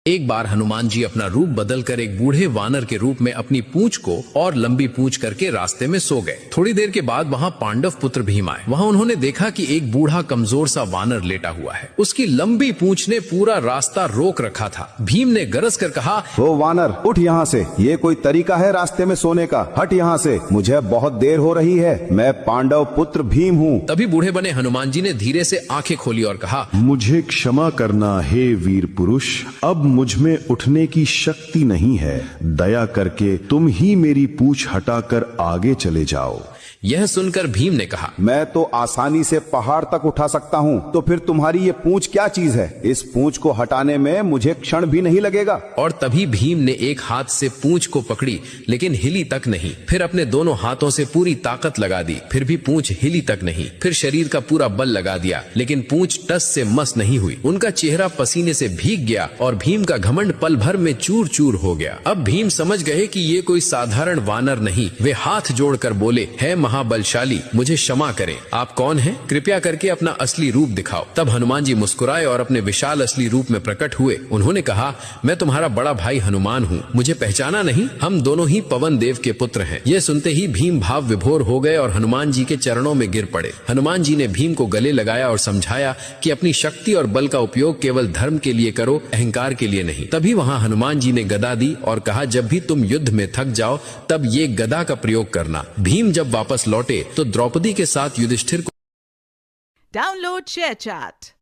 एक बार हनुमान जी अपना रूप बदलकर एक बूढ़े वानर के रूप में अपनी पूंछ को और लंबी पूंछ करके रास्ते में सो गए। थोड़ी देर के बाद वहाँ पांडव पुत्र भीम आए। वहाँ उन्होंने देखा कि एक बूढ़ा कमजोर सा वानर लेटा हुआ है। उसकी लंबी पूंछ ने पूरा रास्ता रोक रखा था। भीम ने गरज कर कहा, ओ वानर, उठ यहाँ से। ये कोई तरीका है रास्ते में सोने का? हट यहाँ से, मुझे बहुत देर हो रही है। मैं पांडव पुत्र भीम हूँ। तभी बूढ़े बने हनुमान जी ने धीरे से आंखें खोली और कहा, मुझे क्षमा करना हे वीर पुरुष, अब मुझ में उठने की शक्ति नहीं है। दया करके तुम ही मेरी पूंछ हटाकर आगे चले जाओ। यह सुनकर भीम ने कहा, मैं तो आसानी से पहाड़ तक उठा सकता हूँ, तो फिर तुम्हारी ये पूंछ क्या चीज है? इस पूंछ को हटाने में मुझे क्षण भी नहीं लगेगा। और तभी भीम ने एक हाथ से पूंछ को पकड़ी, लेकिन हिली तक नहीं। फिर अपने दोनों हाथों से पूरी ताकत लगा दी, फिर भी पूंछ हिली तक नहीं। फिर शरीर का पूरा बल लगा दिया, लेकिन पूंछ टस से मस नहीं हुई। उनका चेहरा पसीने से भीग गया और भीम का घमंड पल भर में चूर चूर हो गया। अब भीम समझ गए कि ये कोई साधारण वानर नहीं। वे हाथ जोड़कर बोले, है महाबलशाली, मुझे क्षमा करें। आप कौन हैं? कृपया करके अपना असली रूप दिखाओ। तब हनुमान जी मुस्कुराए और अपने विशाल असली रूप में प्रकट हुए। उन्होंने कहा, मैं तुम्हारा बड़ा भाई हनुमान हूँ। मुझे पहचाना नहीं? हम दोनों ही पवन देव के पुत्र हैं। यह सुनते ही भीम भाव विभोर हो गए और हनुमान जी के चरणों में गिर पड़े। हनुमान जी ने भीम को गले लगाया और समझाया कि अपनी शक्ति और बल का उपयोग केवल धर्म के लिए करो, अहंकार के लिए नहीं। तभी वहाँ हनुमान जी ने गदा दी और कहा, जब भी तुम युद्ध में थक जाओ तब ये गदा का प्रयोग करना। भीम जब वापस लौटे तो द्रौपदी के साथ युधिष्ठिर को डाउनलोड शेयर चैट।